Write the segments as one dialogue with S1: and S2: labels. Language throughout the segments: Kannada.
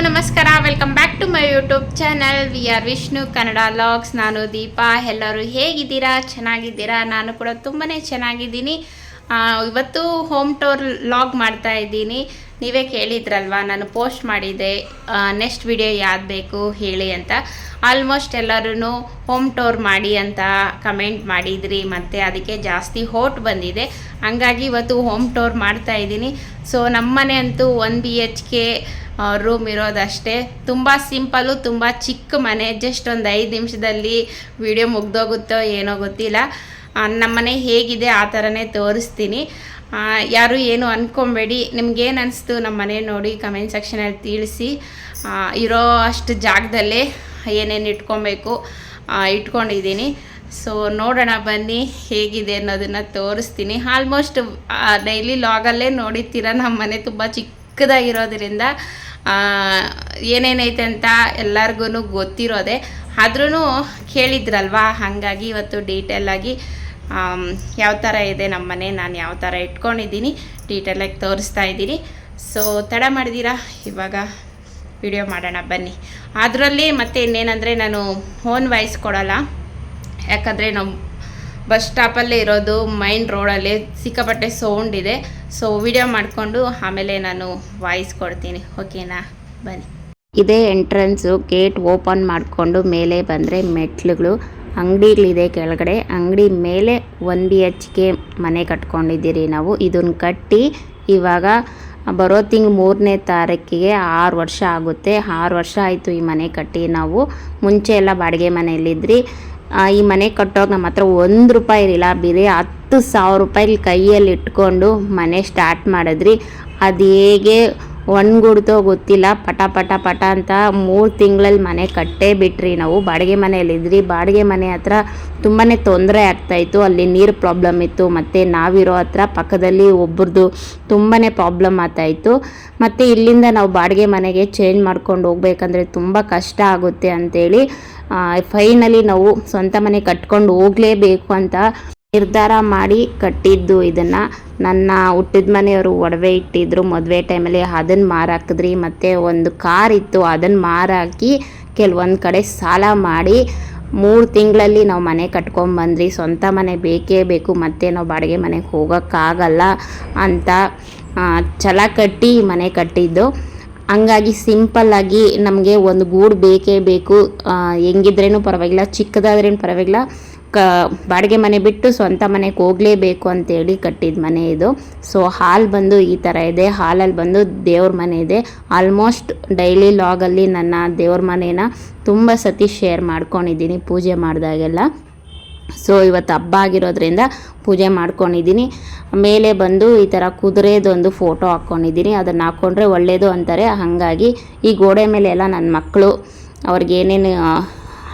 S1: ನಮಸ್ಕಾರ, welcome back to my YouTube channel we are Vishnu Kannada logs. ನಾನು ದೀಪಾ. ಎಲ್ಲರೂ ಹೇಗಿದ್ದೀರಾ? ಚೆನ್ನಾಗಿದ್ದೀರಾ? ನಾನು ಕೂಡ ತುಂಬಾ ಚೆನ್ನಾಗಿದ್ದೀನಿ. ಇವತ್ತು ಹೋಮ್ ಟೂರ್ ಲಾಗ್ ಮಾಡ್ತಾ ಇದ್ದೀನಿ. ನೀವೇ ಕೇಳಿದ್ರಲ್ವಾ, ನಾನು ಪೋಸ್ಟ್ ಮಾಡಿದ್ದೆ ನೆಕ್ಸ್ಟ್ ವಿಡಿಯೋ ಯಾವ್ದು ಬೇಕು ಹೇಳಿ ಅಂತ. ಆಲ್ಮೋಸ್ಟ್ ಎಲ್ಲರೂ ಹೋಮ್ ಟೂರ್ ಮಾಡಿ ಅಂತ ಕಮೆಂಟ್ ಮಾಡಿದ್ರಿ, ಮತ್ತು ಅದಕ್ಕೆ ಜಾಸ್ತಿ ಹೋಟ್ ಬಂದಿದೆ. ಹಂಗಾಗಿ ಇವತ್ತು ಹೋಮ್ ಟೂರ್ ಮಾಡ್ತಾ ಇದ್ದೀನಿ. ಸೊ ನಮ್ಮನೆ ಅಂತೂ 1 BHK ರೂಮ್ ಇರೋದಷ್ಟೇ. ತುಂಬ ಸಿಂಪಲ್ಲು, ತುಂಬ ಚಿಕ್ಕ ಮನೆ. ಜಸ್ಟ್ ಒಂದು 5 ನಿಮಿಷದಲ್ಲಿ ವಿಡಿಯೋ ಮುಗ್ದೋಗುತ್ತೋ ಏನೋ ಗೊತ್ತಿಲ್ಲ. ನಮ್ಮನೆ ಹೇಗಿದೆ ಆ ಥರನೇ ತೋರಿಸ್ತೀನಿ. ಯಾರು ಏನು ಅಂದ್ಕೊಬೇಡಿ. ನಿಮ್ಗೇನು ಅನಿಸ್ತು ನಮ್ಮ ಮನೆ ನೋಡಿ ಕಮೆಂಟ್ ಸೆಕ್ಷನಲ್ಲಿ ತಿಳಿಸಿ. ಇರೋ ಅಷ್ಟು ಜಾಗದಲ್ಲೇ ಏನೇನು ಇಟ್ಕೊಬೇಕು ಇಟ್ಕೊಂಡಿದ್ದೀನಿ. ಸೊ ನೋಡೋಣ ಬನ್ನಿ ಹೇಗಿದೆ ಅನ್ನೋದನ್ನು ತೋರಿಸ್ತೀನಿ. ಆಲ್ಮೋಸ್ಟ್ ಡೈಲಿ ಲಾಗಲ್ಲೇ ನೋಡಿರ್ತೀರ. ನಮ್ಮ ಮನೆ ತುಂಬ ಚಿಕ್ಕದಾಗಿರೋದ್ರಿಂದ ಏನೇನೈತೆ ಅಂತ ಎಲ್ಲರಿಗೂ ಗೊತ್ತಿರೋದೆ. ಆದ್ರೂ ಕೇಳಿದ್ರಲ್ವಾ, ಹಾಗಾಗಿ ಇವತ್ತು ಡೀಟೇಲಾಗಿ ಯಾವ ಥರ ಇದೆ ನಮ್ಮ ಮನೆ, ನಾನು ಯಾವ ಥರ ಇಟ್ಕೊಂಡಿದ್ದೀನಿ ಡೀಟೇಲಾಗಿ ತೋರಿಸ್ತಾ ಇದ್ದೀನಿ. ಸೊ ತಡ ಮಾಡಿದ್ದೀರಾ, ಇವಾಗ ವಿಡಿಯೋ ಮಾಡೋಣ ಬನ್ನಿ. ಅದರಲ್ಲಿ ಮತ್ತೆ ಇನ್ನೇನಂದರೆ, ನಾನು ಓನ್ ವಾಯ್ಸ್ ಕೊಡೋಲ್ಲ. ಯಾಕಂದರೆ ನಾವು ಬಸ್ ಸ್ಟಾಪಲ್ಲೇ ಇರೋದು, ಮೈನ್ ರೋಡಲ್ಲಿ ಸಿಕ್ಕಾಪಟ್ಟೆ ಸೌಂಡ್ ಇದೆ. ಸೊ ವಿಡಿಯೋ ಮಾಡಿಕೊಂಡು ಆಮೇಲೆ ನಾನು ವಾಯ್ಸ್ ಕೊಡ್ತೀನಿ, ಓಕೆನಾ? ಬನ್ನಿ. ಇದೇ ಎಂಟ್ರೆನ್ಸು. ಗೇಟ್ ಓಪನ್ ಮಾಡಿಕೊಂಡು ಮೇಲೆ ಬಂದರೆ ಮೆಟ್ಲುಗಳು, ಅಂಗಡಿಗಳಿದೆ ಕೆಳಗಡೆ. ಅಂಗಡಿ ಮೇಲೆ 1 BHK ಮನೆ ಕಟ್ಕೊಂಡಿದ್ದೀರಿ ನಾವು. ಇದನ್ನು ಕಟ್ಟಿ ಇವಾಗ ಬರೋ ತಿಂಗಳು 3ನೇ ತಾರೀಕಿಗೆ 6 ವರ್ಷ ಆಗುತ್ತೆ. 6 ವರ್ಷ ಆಯಿತು ಈ ಮನೆ ಕಟ್ಟಿ. ನಾವು ಮುಂಚೆ ಎಲ್ಲ ಬಾಡಿಗೆ ಮನೆಯಲ್ಲಿದ್ರಿ. ಈ ಮನೆ ಕಟ್ಟೋಕೆ ನಮ್ಮ ಹತ್ರ 1 ರೂಪಾಯಿ ಇರಲಿಲ್ಲ. ಬೇರೆ 10,000 ರೂಪಾಯಿ ಕೈಯಲ್ಲಿ ಇಟ್ಕೊಂಡು ಮನೆ ಸ್ಟಾರ್ಟ್ ಮಾಡಿದ್ರಿ. ಅದು ಹೇಗೆ ಒಣಗುಡ್ತೋ ಗೊತ್ತಿಲ್ಲ. ಪಟ ಪಟ ಪಟ ಅಂತ 3 ತಿಂಗಳಲ್ಲಿ ಮನೆ ಕಟ್ಟೇ ಬಿಟ್ರಿ ನಾವು. ಬಾಡಿಗೆ ಮನೆಯಲ್ಲಿದ್ರಿ. ಬಾಡಿಗೆ ಮನೆ ಹತ್ರ ತುಂಬಾ ತೊಂದರೆ ಆಗ್ತಾಯಿತ್ತು. ಅಲ್ಲಿ ನೀರು ಪ್ರಾಬ್ಲಮ್ ಇತ್ತು, ಮತ್ತು ನಾವಿರೋ ಹತ್ರ ಪಕ್ಕದಲ್ಲಿ ಒಬ್ರದ್ದು ತುಂಬಾ ಪ್ರಾಬ್ಲಮ್ ಆಗ್ತಾಯಿತ್ತು. ಮತ್ತು ಇಲ್ಲಿಂದ ನಾವು ಬಾಡಿಗೆ ಮನೆಗೆ ಚೇಂಜ್ ಮಾಡ್ಕೊಂಡು ಹೋಗ್ಬೇಕಂದ್ರೆ ತುಂಬ ಕಷ್ಟ ಆಗುತ್ತೆ ಅಂಥೇಳಿ ಫೈನಲಿ ನಾವು ಸ್ವಂತ ಮನೆ ಕಟ್ಕೊಂಡು ಹೋಗಲೇಬೇಕು ಅಂತ ನಿರ್ಧಾರ ಮಾಡಿ ಕಟ್ಟಿದ್ದು. ಇದನ್ನು ನನ್ನ ಹುಟ್ಟಿದ ಮನೆಯವರು ಒಡವೆ ಇಟ್ಟಿದ್ರು ಮದುವೆ ಟೈಮಲ್ಲಿ. ಅದನ್ನು ಮಾರಾಕಿದ್ರಿ. ಮತ್ತು ಒಂದು ಕಾರ್ ಇತ್ತು, ಅದನ್ನು ಮಾರಾಕಿ ಕೆಲವೊಂದು ಕಡೆ ಸಾಲ ಮಾಡಿ 3 ತಿಂಗಳಲ್ಲಿ ನಾವು ಮನೆ ಕಟ್ಕೊಂಡ್ಬಂದ್ರಿ. ಸ್ವಂತ ಮನೆ ಬೇಕೇ ಬೇಕು, ಮತ್ತು ನಾವು ಬಾಡಿಗೆ ಮನೆಗೆ ಹೋಗೋಕ್ಕಾಗಲ್ಲ ಅಂತ ಛಲ ಕಟ್ಟಿ ಮನೆ ಕಟ್ಟಿದ್ದು. ಹಂಗಾಗಿ ಸಿಂಪಲ್ಲಾಗಿ ನಮಗೆ ಒಂದು ಗೂಡು ಬೇಕೇ ಬೇಕು. ಹೆಂಗಿದ್ರೇನು ಪರವಾಗಿಲ್ಲ, ಚಿಕ್ಕದಾದ್ರೇನು ಪರವಾಗಿಲ್ಲ, ಬಾಡಿಗೆ ಮನೆ ಬಿಟ್ಟು ಸ್ವಂತ ಮನೆಗೆ ಹೋಗಲೇಬೇಕು ಅಂತೇಳಿ ಕಟ್ಟಿದ ಮನೆ ಇದು. ಸೊ ಹಾಲ್ ಬಂದು ಈ ಥರ ಇದೆ. ಹಾಲಲ್ಲಿ ಬಂದು ದೇವ್ರ ಮನೆ ಇದೆ. ಆಲ್ಮೋಸ್ಟ್ ಡೈಲಿ ಲಾಗಲ್ಲಿ ನನ್ನ ದೇವ್ರ ಮನೇನ ತುಂಬ ಸತಿ ಶೇರ್ ಮಾಡ್ಕೊಂಡಿದ್ದೀನಿ ಪೂಜೆ ಮಾಡಿದಾಗೆಲ್ಲ. ಸೊ ಇವತ್ತು ಹಬ್ಬ ಆಗಿರೋದ್ರಿಂದ ಪೂಜೆ ಮಾಡ್ಕೊಂಡಿದ್ದೀನಿ. ಮೇಲೆ ಬಂದು ಈ ಥರ ಕುದುರೆದೊಂದು ಫೋಟೋ ಹಾಕ್ಕೊಂಡಿದ್ದೀನಿ. ಅದನ್ನು ಹಾಕ್ಕೊಂಡ್ರೆ ಒಳ್ಳೆಯದು ಅಂತಾರೆ. ಹಾಗಾಗಿ ಈ ಗೋಡೆ ಮೇಲೆ ಎಲ್ಲ ನನ್ನ ಮಕ್ಕಳು ಅವ್ರಿಗೆ ಏನೇನು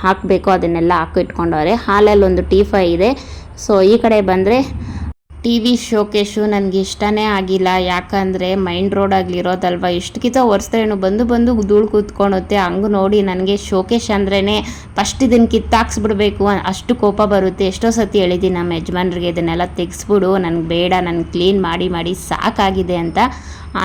S1: ಹಾಕಬೇಕು ಅದನ್ನೆಲ್ಲ ಹಾಕಿಟ್ಕೊಂಡವ್ರೆ. ಹಾಲಲ್ಲಿ ಒಂದು ಟೀಫೈ ಇದೆ. ಸೊ ಈ ಕಡೆ ಬಂದರೆ TV ಶೋಕೇಶು ನನಗೆ ಇಷ್ಟನೇ ಆಗಿಲ್ಲ. ಯಾಕಂದರೆ ಮೈನ್ ರೋಡಾಗಲಿರೋದಲ್ವ, ಇಷ್ಟಕ್ಕಿಂತ ಒರೆಸಿದ್ರೇನು ಬಂದು ಧೂಳು ಕೂತ್ಕೊಳುತ್ತೆ. ಹಂಗೆ ನೋಡಿ ನನಗೆ ಶೋಕೇಶ್ ಅಂದ್ರೇ ಫಸ್ಟ್ ಇದನ್ನು ಕಿತ್ತಾಕ್ಸ್ಬಿಡ್ಬೇಕು ಅಷ್ಟು ಕೋಪ ಬರುತ್ತೆ. ಎಷ್ಟೋ ಸತಿ ಹೇಳಿದ್ದೀನಿ ನಮ್ಮ ಯಜಮಾನ್ರಿಗೆ, ಇದನ್ನೆಲ್ಲ ತೆಗೆಸ್ಬಿಡು, ನನಗೆ ಬೇಡ, ನನಗೆ ಕ್ಲೀನ್ ಮಾಡಿ ಸಾಕಾಗಿದೆ ಅಂತ.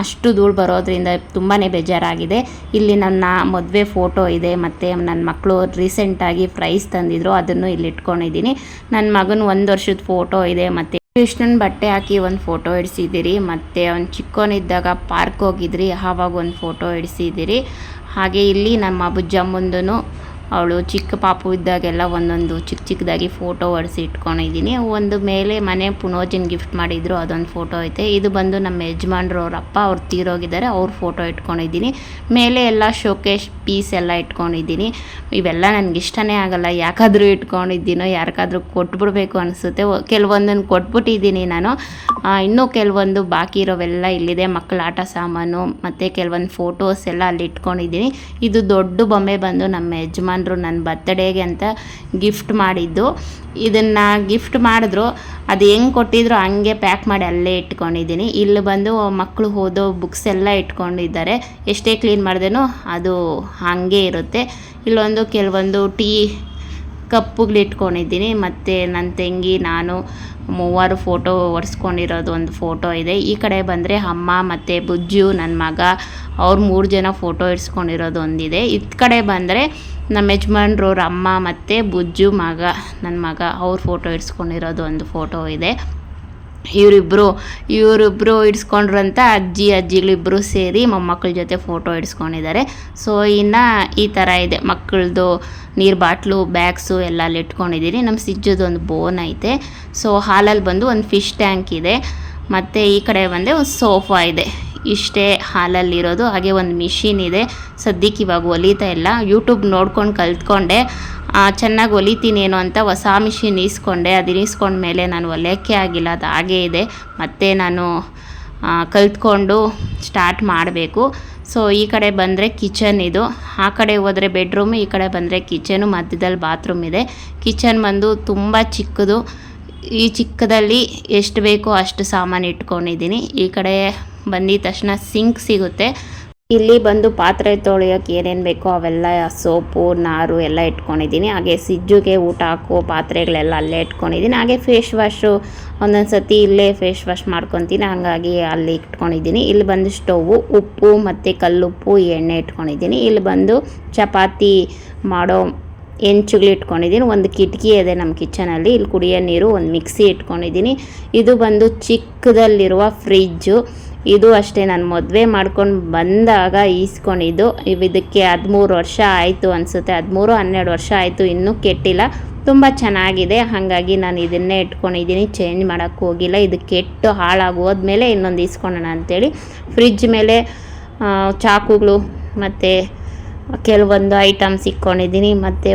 S1: ಅಷ್ಟು ಧೂಳು ಬರೋದ್ರಿಂದ ತುಂಬಾ ಬೇಜಾರಾಗಿದೆ. ಇಲ್ಲಿ ನನ್ನ ಮದುವೆ ಫೋಟೋ ಇದೆ, ಮತ್ತು ನನ್ನ ಮಕ್ಕಳು ರೀಸೆಂಟಾಗಿ ಪ್ರೈಸ್ ತಂದಿದ್ರು, ಅದನ್ನು ಇಲ್ಲಿ ಇಟ್ಕೊಂಡಿದ್ದೀನಿ. ನನ್ನ ಮಗನ 1 ವರ್ಷದ ಫೋಟೋ ಇದೆ, ಮತ್ತು ಕೃಷ್ಣನ ಬಟ್ಟೆ ಹಾಕಿ ಒಂದು ಫೋಟೋ ಇಡಿಸಿದ್ದೀರಿ. ಮತ್ತು ಅವ್ನು ಚಿಕ್ಕವನಿದ್ದಾಗ ಪಾರ್ಕ್ ಹೋಗಿದ್ರಿ, ಆವಾಗ ಒಂದು ಫೋಟೋ ಇಡಿಸಿದ್ದೀರಿ. ಹಾಗೆ ಇಲ್ಲಿ ನಮ್ಮ ಅಬ್ಬುಜ್ಜಮ್ಮಂದೂ ಅವಳು ಚಿಕ್ಕ ಪಾಪು ಇದ್ದಾಗೆಲ್ಲ ಒಂದೊಂದು ಚಿಕ್ಕದಾಗಿ ಫೋಟೋ ಹೊಡೆಸಿ ಇಟ್ಕೊಂಡಿದ್ದೀನಿ. ಒಂದು ಮೇಲೆ ಮನೆ ಪುನೋಜಿನ್ ಗಿಫ್ಟ್ ಮಾಡಿದ್ರು, ಅದೊಂದು ಫೋಟೋ ಐತೆ. ಇದು ಬಂದು ನಮ್ಮ ಯಜಮಾನ್ರು ಅವ್ರ ಅಪ್ಪ, ಅವ್ರು ತೀರೋಗಿದ್ದಾರೆ, ಅವ್ರ ಫೋಟೋ ಇಟ್ಕೊಂಡಿದ್ದೀನಿ. ಮೇಲೆ ಎಲ್ಲ ಶೋಕೇಶ್ ಪೀಸ್ ಎಲ್ಲ ಇಟ್ಕೊಂಡಿದ್ದೀನಿ. ಇವೆಲ್ಲ ನನಗೆ ಇಷ್ಟನೇ ಆಗಲ್ಲ, ಯಾಕಾದರೂ ಇಟ್ಕೊಂಡಿದ್ದೀನೋ, ಯಾರಿಗಾದ್ರೂ ಕೊಟ್ಬಿಡ್ಬೇಕು ಅನಿಸುತ್ತೆ. ಕೆಲವೊಂದನ್ನು ಕೊಟ್ಬಿಟ್ಟಿದ್ದೀನಿ ನಾನು. ಇನ್ನೂ ಕೆಲವೊಂದು ಬಾಕಿ ಇರೋವೆಲ್ಲ ಇಲ್ಲಿದೆ. ಮಕ್ಕಳ ಆಟ ಸಾಮಾನು ಮತ್ತು ಕೆಲವೊಂದು ಫೋಟೋಸ್ ಎಲ್ಲ ಅಲ್ಲಿ ಇಟ್ಕೊಂಡಿದ್ದೀನಿ. ಇದು ದೊಡ್ಡ ಬೊಂಬೆ ಬಂದು ನಮ್ಮ ಯಜಮಾನ್ ನನ್ನ ಬರ್ತ್ಡೇಗೆ ಅಂತ ಗಿಫ್ಟ್ ಮಾಡಿದ್ದು. ಇದನ್ನು ಗಿಫ್ಟ್ ಮಾಡಿದ್ರು, ಅದು ಹೆಂಗೆ ಕೊಟ್ಟಿದ್ರು ಹಂಗೆ ಪ್ಯಾಕ್ ಮಾಡಿ ಅಲ್ಲೇ ಇಟ್ಕೊಂಡಿದ್ದೀನಿ. ಇಲ್ಲಿ ಬಂದು ಮಕ್ಕಳು ಓದೋ ಬುಕ್ಸ್ ಎಲ್ಲ ಇಟ್ಕೊಂಡಿದ್ದಾರೆ. ಎಷ್ಟೇ ಕ್ಲೀನ್ ಮಾಡಿದ್ರೂ ಅದು ಹಾಗೆ ಇರುತ್ತೆ. ಇಲ್ಲೊಂದು ಕೆಲವೊಂದು ಕಪ್ಪುಗಳು ಇಟ್ಕೊಂಡಿದ್ದೀನಿ. ಮತ್ತು ನನ್ನ ತಂಗಿ ನಾನು ಮೂವರು ಫೋಟೋ ಒರೆಸ್ಕೊಂಡಿರೋದು ಒಂದು ಫೋಟೋ ಇದೆ. ಈ ಕಡೆ ಬಂದರೆ ಅಮ್ಮ ಮತ್ತು ಬುಜ್ಜು ನನ್ನ ಮಗ ಅವ್ರು 3 ಜನ ಫೋಟೋ ಇಡ್ಸ್ಕೊಂಡಿರೋದು ಒಂದಿದೆ. ಈ ಕಡೆ ಬಂದರೆ ನಮ್ಮ ಯಜಮಾನ್ರವ್ರ ಅಮ್ಮ ಮತ್ತು ಬುಜ್ಜು ಮಗ ನನ್ನ ಮಗ ಅವ್ರ ಫೋಟೋ ಇಡ್ಸ್ಕೊಂಡಿರೋದು ಒಂದು ಫೋಟೋ ಇದೆ. ಇವರಿಬ್ಬರು ಇಡ್ಸ್ಕೊಂಡ್ರಂತ ಅಜ್ಜಿಗಳಿಬ್ಬರು ಸೇರಿ ಮೊಮ್ಮಕ್ಕಳ ಜೊತೆ ಫೋಟೋ ಇಡ್ಸ್ಕೊಂಡಿದ್ದಾರೆ. ಸೊ ಇನ್ನು ಈ ಥರ ಇದೆ, ಮಕ್ಕಳದು ನೀರು ಬಾಟ್ಲು ಬ್ಯಾಗ್ಸು ಎಲ್ಲ ಅಲ್ಲಿ ಇಟ್ಕೊಂಡಿದ್ದೀನಿ. ನಮ್ಮ ಸಿಜ್ಜದು ಒಂದು ಬೋನ್ ಐತೆ. ಸೊ ಹಾಲಲ್ಲಿ ಬಂದು ಒಂದು ಫಿಶ್ ಟ್ಯಾಂಕ್ ಇದೆ. ಮತ್ತು ಈ ಕಡೆ ಬಂದರೆ ಒಂದು ಸೋಫಾ ಇದೆ. ಇಷ್ಟೇ ಹಾಲಲ್ಲಿರೋದು. ಹಾಗೆ ಒಂದು ಮಿಷಿನ್ ಇದೆ. ಸದ್ಯಕ್ಕೆ ಇವಾಗ ಹೊಲಿತಾ ಇಲ್ಲ, ಯೂಟ್ಯೂಬ್ ನೋಡ್ಕೊಂಡು ಕಲ್ತ್ಕೊಂಡೆ. ಚೆನ್ನಾಗಿ ಹೊಲಿತೀನಿ ಏನೋ ಅಂತ ಹೊಸ ಮಿಷಿನ್ ಈಸ್ಕೊಂಡೆ. ಅದನ್ನ ಈಸ್ಕೊಂಡ್ಮೇಲೆ ನಾನು ಹೊಲಿಯೋಕ್ಕೆ ಆಗಿಲ್ಲ, ಅದು ಹಾಗೇ ಇದೆ. ಮತ್ತು ನಾನು ಕಲ್ತ್ಕೊಂಡು ಸ್ಟಾರ್ಟ್ ಮಾಡಬೇಕು. ಸೊ ಈ ಕಡೆ ಬಂದರೆ ಕಿಚನ್ ಇದು, ಆ ಕಡೆ ಹೋದರೆ ಬೆಡ್ರೂಮು, ಈ ಕಡೆ ಬಂದರೆ ಕಿಚನು, ಮಧ್ಯದಲ್ಲಿ ಬಾತ್ರೂಮ್ ಇದೆ. ಕಿಚನ್ ಬಂದು ತುಂಬ ಚಿಕ್ಕದು. ಈ ಚಿಕ್ಕದಲ್ಲಿ ಎಷ್ಟು ಬೇಕೋ ಅಷ್ಟು ಸಾಮಾನು ಇಟ್ಕೊಂಡಿದ್ದೀನಿ. ಈ ಕಡೆ ಬಂದಿದ ತಕ್ಷಣ ಸಿಂಕ್ ಸಿಗುತ್ತೆ. ಇಲ್ಲಿ ಬಂದು ಪಾತ್ರೆ ತೊಳೆಯೋಕ್ಕೆ ಏನೇನು ಬೇಕೋ ಅವೆಲ್ಲ ಸೋಪು ನಾರು ಎಲ್ಲ ಇಟ್ಕೊಂಡಿದ್ದೀನಿ. ಹಾಗೆ ಸಿಜ್ಜುಗೆ ಊಟ ಹಾಕೋ ಪಾತ್ರೆಗಳೆಲ್ಲ ಅಲ್ಲೇ ಇಟ್ಕೊಂಡಿದ್ದೀನಿ. ಹಾಗೆ ಫೇಸ್ ವಾಶು ಒಂದೊಂದು ಸತಿ ಇಲ್ಲೇ ಫೇಸ್ ವಾಶ್ ಮಾಡ್ಕೊತೀನಿ, ಹಾಗಾಗಿ ಅಲ್ಲಿ ಇಟ್ಕೊಂಡಿದ್ದೀನಿ. ಇಲ್ಲಿ ಬಂದು ಸ್ಟೌವು, ಉಪ್ಪು ಮತ್ತು ಕಲ್ಲುಪ್ಪು ಎಣ್ಣೆ ಇಟ್ಕೊಂಡಿದ್ದೀನಿ. ಇಲ್ಲಿ ಬಂದು ಚಪಾತಿ ಮಾಡೋ ಹೆಂಚುಗಳು ಇಟ್ಕೊಂಡಿದ್ದೀನಿ. ಒಂದು ಕಿಟಕಿ ಇದೆ ನಮ್ಮ ಕಿಚನಲ್ಲಿ. ಇಲ್ಲಿ ಕುಡಿಯೋ ನೀರು, ಒಂದು ಮಿಕ್ಸಿ ಇಟ್ಕೊಂಡಿದ್ದೀನಿ. ಇದು ಬಂದು ಚಿಕ್ಕದಲ್ಲಿರುವ ಫ್ರಿಜ್ಜು. ಇದು ಅಷ್ಟೇ ನಾನು ಮದುವೆ ಮಾಡ್ಕೊಂಡು ಬಂದಾಗ ಈಸ್ಕೊಂಡಿದ್ದು. ಇದಕ್ಕೆ 13 ವರ್ಷ ಆಯಿತು ಅನಿಸುತ್ತೆ, 13-12 ವರ್ಷ ಆಯಿತು, ಇನ್ನೂ ಕೆಟ್ಟಿಲ್ಲ. ತುಂಬ ಚೆನ್ನಾಗಿದೆ, ಹಾಗಾಗಿ ನಾನು ಇದನ್ನೇ ಇಟ್ಕೊಂಡಿದ್ದೀನಿ, ಚೇಂಜ್ ಮಾಡೋಕ್ಕೆ ಹೋಗಿಲ್ಲ. ಇದು ಕೆಟ್ಟು ಹಾಳಾಗಿ ಹೋದ್ಮೇಲೆ ಇನ್ನೊಂದು ಈಸ್ಕೊಳ್ಳೋಣ ಅಂಥೇಳಿ ಫ್ರಿಜ್ ಮೇಲೆ ಚಾಕುಗಳು ಮತ್ತು ಕೆಲವೊಂದು ಐಟಮ್ಸ್ ಇಟ್ಕೊಂಡಿದ್ದೀನಿ. ಮತ್ತು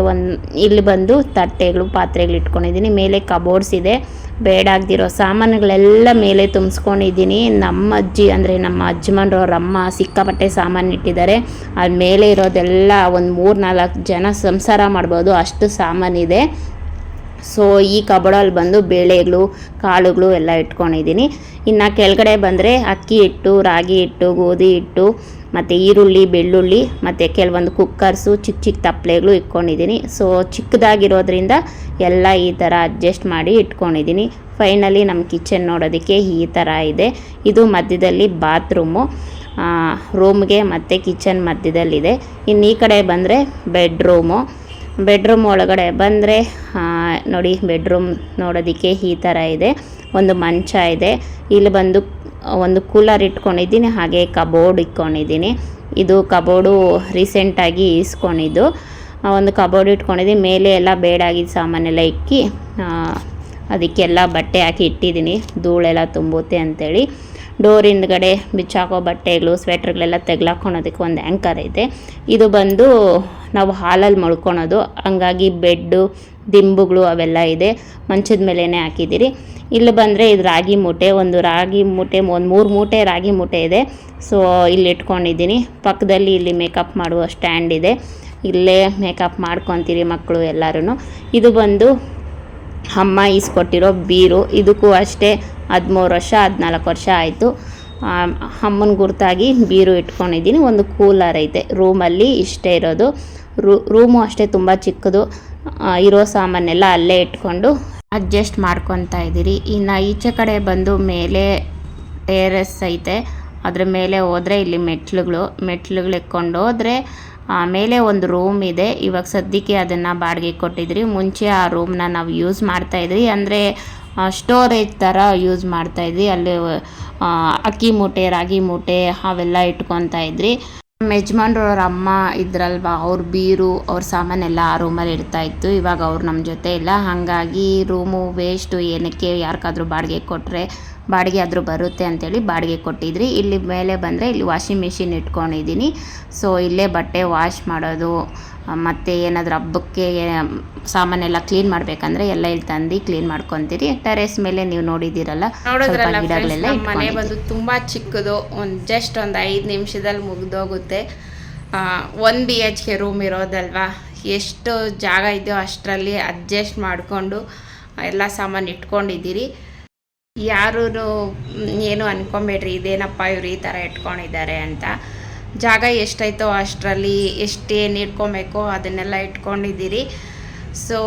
S1: ಇಲ್ಲಿ ಬಂದು ತಟ್ಟೆಗಳು ಪಾತ್ರೆಗಳು ಇಟ್ಕೊಂಡಿದ್ದೀನಿ. ಮೇಲೆ ಕಬೋರ್ಡ್ಸ್ ಇದೆ. ಬೇಡಾಗದಿರೋ ಸಾಮಾನುಗಳೆಲ್ಲ ಮೇಲೆ ತುಂಬಿಸ್ಕೊಂಡಿದ್ದೀನಿ. ನಮ್ಮ ಅಜ್ಜಿ ಅಂದರೆ ನಮ್ಮ ಯಜಮಾನ್ರವ್ರ ಅಮ್ಮ ಸಿಕ್ಕಾಪಟ್ಟೆ ಸಾಮಾನು ಇಟ್ಟಿದ್ದಾರೆ. ಅಲ್ಲಿ ಮೇಲೆ ಇರೋದೆಲ್ಲ ಒಂದು 3-4 ಜನ ಸಂಸಾರ ಮಾಡ್ಬೋದು, ಅಷ್ಟು ಸಾಮಾನಿದೆ. ಸೊ ಈ ಕಬೋರ್ಡಲ್ಲಿ ಬಂದು ಬೇಳೆಗಳು ಕಾಳುಗಳು ಎಲ್ಲ ಇಟ್ಕೊಂಡಿದ್ದೀನಿ. ಇನ್ನು ಕೆಳಗಡೆ ಬಂದರೆ ಅಕ್ಕಿ ಹಿಟ್ಟು, ರಾಗಿ ಹಿಟ್ಟು, ಗೋಧಿ ಹಿಟ್ಟು ಮತ್ತು ಈರುಳ್ಳಿ, ಬೆಳ್ಳುಳ್ಳಿ ಮತ್ತು ಕೆಲವೊಂದು ಕುಕ್ಕರ್ಸು, ಚಿಕ್ಕ ಚಿಕ್ಕ ತಪ್ಪಲೆಗಳು ಇಟ್ಕೊಂಡಿದ್ದೀನಿ. ಸೊ ಚಿಕ್ಕದಾಗಿರೋದ್ರಿಂದ ಎಲ್ಲ ಈ ಥರ ಅಡ್ಜಸ್ಟ್ ಮಾಡಿ ಇಟ್ಕೊಂಡಿದ್ದೀನಿ. ಫೈನಲಿ ನಮ್ಮ ಕಿಚನ್ ನೋಡೋದಕ್ಕೆ ಈ ಥರ ಇದೆ. ಇದು ಮಧ್ಯದಲ್ಲಿ ಬಾತ್ರೂಮು, ರೂಮ್ಗೆ ಮತ್ತು ಕಿಚನ್ ಮಧ್ಯದಲ್ಲಿದೆ. ಇನ್ನು ಈ ಕಡೆ ಬಂದರೆ ಬೆಡ್ರೂಮ್ ಒಳಗಡೆ ಬಂದರೆ ನೋಡಿ, ಬೆಡ್ರೂಮ್ ನೋಡೋದಕ್ಕೆ ಈ ಥರ ಇದೆ. ಒಂದು ಮಂಚ ಇದೆ. ಇಲ್ಲಿ ಬಂದು ಒಂದು ಕೂಲರ್ ಇಟ್ಕೊಂಡಿದ್ದೀನಿ. ಹಾಗೆ ಕಬೋರ್ಡ್ ಇಟ್ಕೊಂಡಿದ್ದೀನಿ. ಇದು ಕಬೋರ್ಡು ರೀಸೆಂಟಾಗಿ ಇಸ್ಕೊಂಡಿದ್ದು. ಒಂದು ಕಬೋರ್ಡ್ ಇಟ್ಕೊಂಡಿದ್ದೀನಿ. ಮೇಲೆ ಎಲ್ಲ ಬೇಡಾಗಿದ್ದ ಸಾಮಾನೆಲ್ಲ ಇಕ್ಕಿ ಅದಕ್ಕೆಲ್ಲ ಬಟ್ಟೆ ಹಾಕಿ ಇಟ್ಟಿದ್ದೀನಿ, ಧೂಳೆಲ್ಲ ತುಂಬುತ್ತೆ ಅಂಥೇಳಿ. ಡೋರ್ ಹಿಂದ್ಗಡೆ ಬಿಚ್ಚಾಕೋ ಬಟ್ಟೆಗಳು, ಸ್ವೆಟ್ರ್ಗಳೆಲ್ಲ ತೆಗ್ಲಾಕೊಳೋದಕ್ಕೆ ಒಂದು ಆ್ಯಂಕರ್ ಇದೆ. ಇದು ಬಂದು ನಾವು ಹಾಲಲ್ಲಿ ಮಲ್ಕೊಳೋದು, ಹಂಗಾಗಿ ಬೆಡ್ಡು ದಿಂಬುಗಳು ಅವೆಲ್ಲ ಇದೆ. ಮಂಚದ ಮೇಲೇ ಹಾಕಿದ್ದೀರಿ. ಇಲ್ಲಿ ಬಂದರೆ ಇದು ರಾಗಿ ಮೂಟೆ, ಒಂದು 3 ಮೂಟೆ ರಾಗಿ ಮೂಟೆ ಇದೆ. ಸೊ ಇಲ್ಲಿ ಇಟ್ಕೊಂಡಿದ್ದೀನಿ. ಪಕ್ಕದಲ್ಲಿ ಇಲ್ಲಿ ಮೇಕಪ್ ಮಾಡುವ ಸ್ಟ್ಯಾಂಡ್ ಇದೆ. ಇಲ್ಲೇ ಮೇಕಪ್ ಮಾಡ್ಕೊತೀರಿ ಮಕ್ಕಳು ಎಲ್ಲರೂ. ಇದು ಬಂದು ಅಮ್ಮ ಈಸ್ಕೊಟ್ಟಿರೋ ಬೀರು. ಇದಕ್ಕೂ ಅಷ್ಟೇ 13 ವರ್ಷ 14 ವರ್ಷ ಆಯಿತು. ಅಮ್ಮನ ಗುರ್ತಾಗಿ ಬೀರು ಇಟ್ಕೊಂಡಿದ್ದೀನಿ. ಒಂದು ಕೂಲರ್ ಐತೆ. ರೂಮಲ್ಲಿ ಇಷ್ಟೇ ಇರೋದು. ರೂಮು ಅಷ್ಟೇ ತುಂಬ ಚಿಕ್ಕದು. ಇರೋ ಸಾಮಾನೆಲ್ಲ ಅಲ್ಲೇ ಇಟ್ಕೊಂಡು ಅಡ್ಜಸ್ಟ್ ಮಾಡ್ಕೊತಾ ಇದ್ದೀರಿ. ಇನ್ನು ಈಚೆ ಕಡೆ ಬಂದು ಮೇಲೆ ಟೆರೆಸ್ ಐತೆ. ಅದ್ರ ಮೇಲೆ ಹೋದರೆ ಇಲ್ಲಿ ಮೆಟ್ಲುಗಳು ಎಕ್ಕೊಂಡು ಹೋದರೆ ಮೇಲೆ ಒಂದು ರೂಮ್ ಇದೆ. ಇವಾಗ ಸದ್ಯಕ್ಕೆ ಅದನ್ನು ಬಾಡಿಗೆ ಕೊಟ್ಟಿದ್ರಿ. ಮುಂಚೆ ಆ ರೂಮ್ನ ನಾವು ಯೂಸ್ ಮಾಡ್ತಾಯಿದ್ರಿ, ಅಂದರೆ ಸ್ಟೋರೇಜ್ ಥರ ಯೂಸ್ ಮಾಡ್ತಾಯಿದ್ರಿ. ಅಲ್ಲಿ ಅಕ್ಕಿ ಮೂಟೆ, ರಾಗಿ ಮೂಟೆ ಅವೆಲ್ಲ ಇಟ್ಕೊತಾ ಇದ್ರಿ. ನಮ್ಮ ಯಜಮಾನ್ರವ್ರ ಅಮ್ಮ ಇದ್ರಲ್ವ, ಅವ್ರ ಬೀರು ಅವ್ರ ಸಾಮಾನೆಲ್ಲ ಆ ರೂಮಲ್ಲಿ ಇರ್ತಾಯಿತ್ತು. ಇವಾಗ ಅವ್ರು ನಮ್ಮ ಜೊತೆ ಇಲ್ಲ, ಹಾಗಾಗಿ ರೂಮು ವೇಸ್ಟು, ಏನಕ್ಕೆ ಯಾರಿಗಾದ್ರೂ ಬಾಡಿಗೆ ಕೊಟ್ಟರೆ ಬಾಡಿಗೆ ಆದರೂ ಬರುತ್ತೆ ಅಂಥೇಳಿ ಬಾಡಿಗೆ ಕೊಟ್ಟಿದ್ರಿ. ಇಲ್ಲಿ ಮೇಲೆ ಬಂದರೆ ಇಲ್ಲಿ ವಾಷಿಂಗ್ ಮಿಷಿನ್ ಇಟ್ಕೊಂಡಿದ್ದೀನಿ. ಸೊ ಇಲ್ಲೇ ಬಟ್ಟೆ ವಾಶ್ ಮಾಡೋದು, ಮತ್ತು ಏನಾದರೂ ಹಬ್ಬಕ್ಕೆ ಸಾಮಾನೆಲ್ಲ ಕ್ಲೀನ್ ಮಾಡಬೇಕಂದ್ರೆ ಎಲ್ಲ ಇಲ್ಲಿ ತಂದು ಕ್ಲೀನ್ ಮಾಡ್ಕೊತೀರಿ. ಟೆರೆಸ್ ಮೇಲೆ ನೀವು ನೋಡಿದ್ದೀರಲ್ಲ, ಗಿಡಗಳೆಲ್ಲ. ಮನೆ ಬಂದು ತುಂಬ ಚಿಕ್ಕದು, ಜಸ್ಟ್ ಒಂದು 5 ನಿಮಿಷದಲ್ಲಿ ಮುಗಿದೋಗುತ್ತೆ. 1 BHK ರೂಮ್ ಇರೋದಲ್ವಾ, ಎಷ್ಟು ಜಾಗ ಇದೆಯೋ ಅಷ್ಟರಲ್ಲಿ ಅಡ್ಜಸ್ಟ್ ಮಾಡಿಕೊಂಡು ಎಲ್ಲ ಸಾಮಾನು ಇಟ್ಕೊಂಡಿದ್ದೀರಿ. ಯಾರೂ ಏನು ಅಂದ್ಕೊಬೇಡ್ರಿ, ಇದೇನಪ್ಪ ಇವ್ರು ಈ ಥರ ಇಟ್ಕೊಂಡಿದ್ದಾರೆ ಅಂತ. ಜಾಗ ಎಷ್ಟಾಯ್ತೋ ಅಷ್ಟರಲ್ಲಿ ಎಷ್ಟೇನು ಇಟ್ಕೊಬೇಕೋ ಅದನ್ನೆಲ್ಲ ಇಟ್ಕೊಂಡಿದ್ದೀರಿ. ಸೊ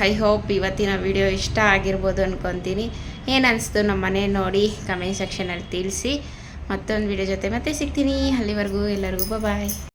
S1: ಐ ಹೋಪ್ ಇವತ್ತಿನ ವಿಡಿಯೋ ಇಷ್ಟ ಆಗಿರ್ಬೋದು ಅಂದ್ಕೊತೀನಿ. ಏನು ಅನಿಸ್ತು ನಮ್ಮ ಮನೆ ನೋಡಿ ಕಮೆಂಟ್ ಸೆಕ್ಷನಲ್ಲಿ ತಿಳಿಸಿ. ಮತ್ತೊಂದು ವಿಡಿಯೋ ಜೊತೆ ಮತ್ತೆ ಸಿಗ್ತೀನಿ. ಅಲ್ಲಿವರೆಗೂ ಎಲ್ಲರಿಗೂ ಬಾಯ್.